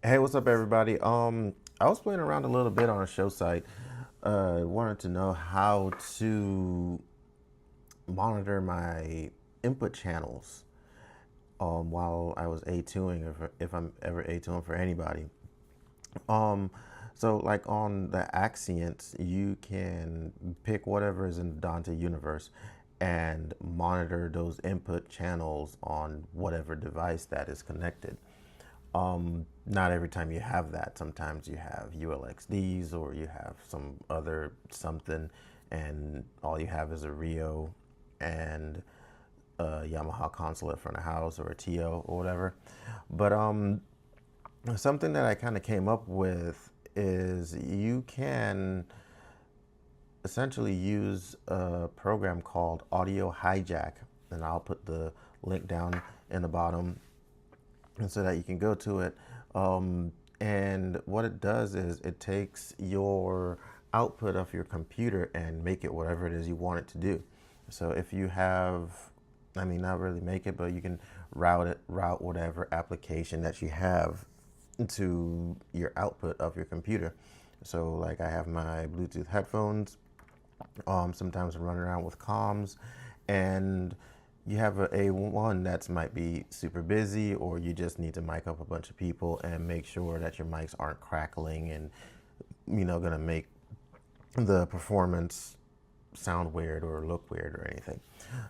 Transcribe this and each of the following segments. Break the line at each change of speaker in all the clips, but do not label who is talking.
Hey, what's up, everybody? I was playing around a little bit on a show site. Wanted to know how to monitor my input channels while I was A2ing, if I'm ever A2ing for anybody. Um, so like on the Axients, you can pick whatever is in the Dante universe and monitor those input channels on whatever device that is connected. Not every time you have that. Sometimes you have ULXDs or you have some other something, and all you have is a Rio and a Yamaha console at front of house or a TO or whatever. But something that I kind of came up with is you can essentially use a program called Audio Hijack, and I'll put the link down in the bottom and so that you can go to it. And what it does is it takes your output of your computer and make it whatever it is you want it to do. So if you have, I mean, not really make it, but you can route whatever application that you have to your output of your computer. So like I have my Bluetooth headphones. Sometimes I'm running around with comms, and you have a A1 that might be super busy, or you just need to mic up a bunch of people and make sure that your mics aren't crackling and gonna make the performance sound weird or look weird or anything.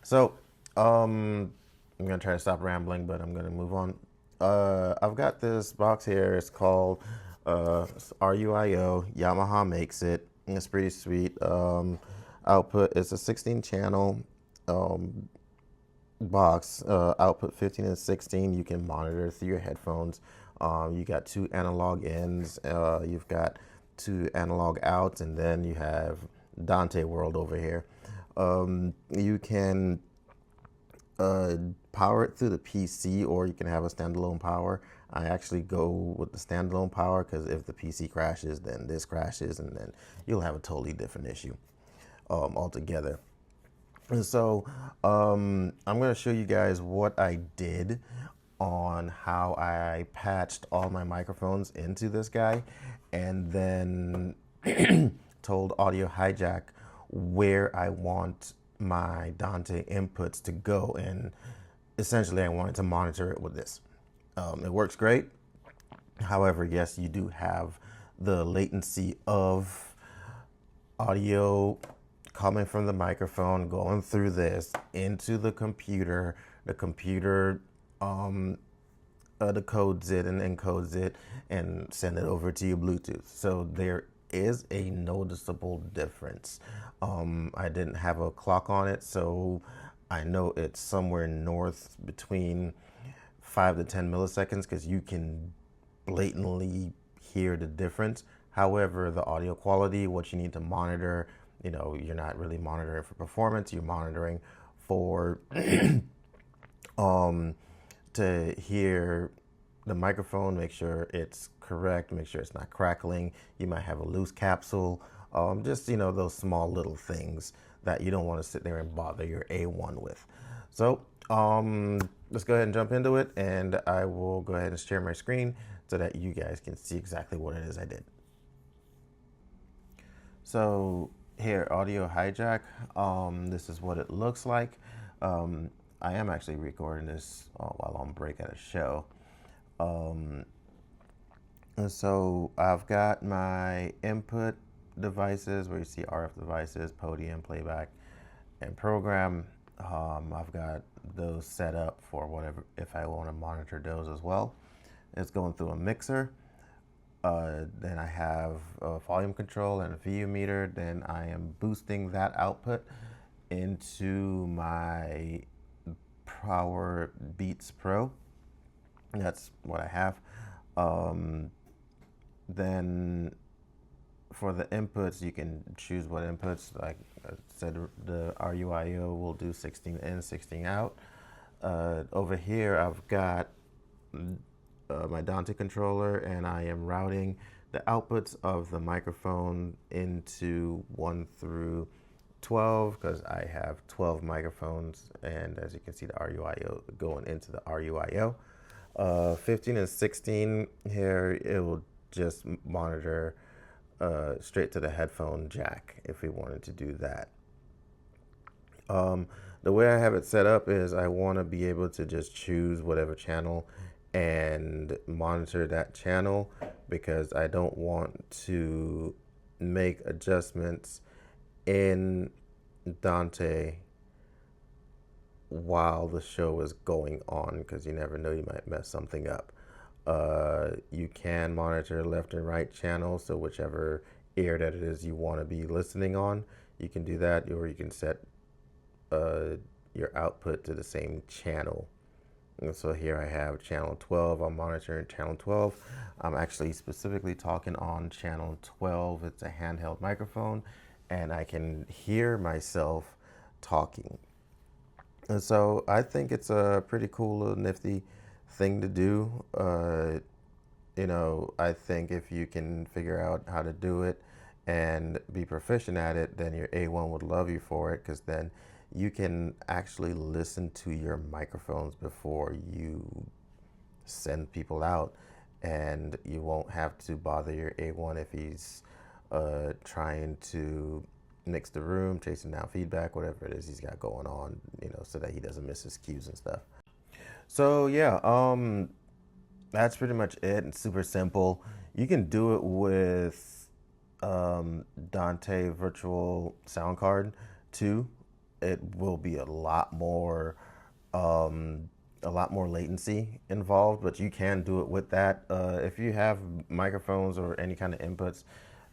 So I'm gonna try to stop rambling, but I'm gonna move on. I've got this box here. It's called RUIO. Yamaha makes it. It's pretty sweet. Output is a 16 channel box. Output 15 and 16. You can monitor through your headphones. You got two analog ins. You've got two analog outs, and then you have Dante World over here. You can power it through the PC, or you can have a standalone power. I actually go with the standalone power because if the PC crashes, then this crashes, and then you'll have a totally different issue altogether. And so I'm going to show you guys what I did on how I patched all my microphones into this guy, and then told Audio Hijack where I want my Dante inputs to go, and essentially I wanted to monitor it with this. It works great. However, yes, you do have the latency of audio coming from the microphone, going through this into the computer. The computer decodes it and encodes it and send it over to your Bluetooth. So there is a noticeable difference. I didn't have a clock on it, so I know it's somewhere north between 5 to 10 milliseconds because you can blatantly hear the difference. However, the audio quality, what you need to monitor, you're not really monitoring for performance, you're monitoring for to hear the microphone, make sure it's correct, make sure it's not crackling. You might have a loose capsule. Just, those small little things that you don't want to sit there and bother your A1 with. So let's go ahead and jump into it, and I will go ahead and share my screen so that you guys can see exactly what it is I did. So here, Audio Hijack, this is what it looks like. I am actually recording this while on break at a show. And so I've got my input devices where you see RF devices, podium, playback, and program. I've got those set up for whatever, if I want to monitor those as well. It's going through a mixer. Then I have a volume control and a VU meter. Then I am boosting that output into my Power Beats Pro. That's what I have. Then for the inputs, you can choose what inputs. Like I said, the RUIO will do 16 in, 16 out. Over here, I've got my Dante controller, and I am routing the outputs of the microphone into 1 through 12 because I have 12 microphones, and as you can see, the RUIO going into the RUIO. 15 and 16 here, it will just monitor straight to the headphone jack if we wanted to do that. Um, the way I have it set up is I want to be able to just choose whatever channel and monitor that channel because I don't want to make adjustments in Dante while the show is going on because you never know, you might mess something up. You can monitor left and right channels, so whichever ear that it is you want to be listening on, you can do that, or you can set uh, your output to the same channel. And so here I have channel 12. I'm monitoring channel 12. I'm actually specifically talking on channel 12. It's a handheld microphone, and I can hear myself talking. And so I think it's a pretty cool little nifty thing to do. I think if you can figure out how to do it and be proficient at it, then your A1 would love you for it because then you can actually listen to your microphones before you send people out, and you won't have to bother your A1 if he's trying to mix the room, chasing down feedback, whatever it is he's got going on, so that he doesn't miss his cues and stuff. So yeah, that's pretty much it. It's super simple. You can do it with Dante virtual sound card too. It will be um, a lot more latency involved, but you can do it with that. If you have microphones or any kind of inputs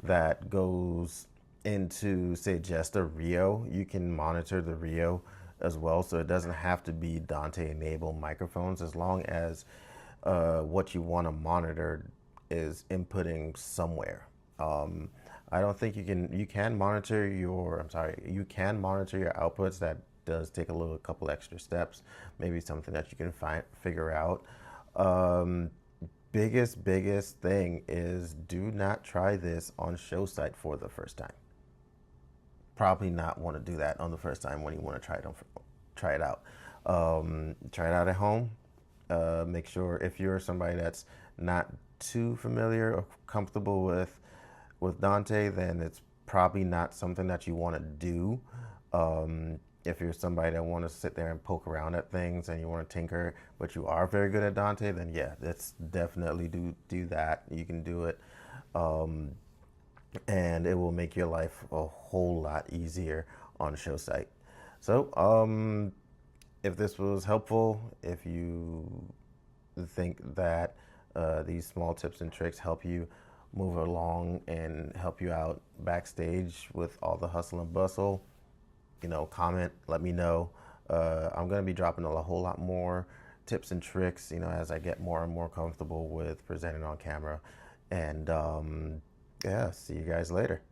that goes into, say, just a Rio, you can monitor the Rio as well. So it doesn't have to be Dante enabled microphones as long as what you want to monitor is inputting somewhere. I don't think you can monitor you can monitor your outputs. That does take a couple extra steps, maybe something that you can figure out. Um, biggest thing is do not try this on show site for the first time. Probably not want to do that on the first time when you want to try it out. Try it out at home. Make sure if you're somebody that's not too familiar or comfortable with Dante, then it's probably not something that you want to do. If you're somebody that want to sit there and poke around at things and you want to tinker, but you are very good at Dante, then yeah, that's definitely do that. You can do it, and it will make your life a whole lot easier on show site. So, if this was helpful, if you think that these small tips and tricks help you move along and help you out backstage with all the hustle and bustle, comment, let me know. I'm going to be dropping a whole lot more tips and tricks, as I get more and more comfortable with presenting on camera. And yeah, see you guys later.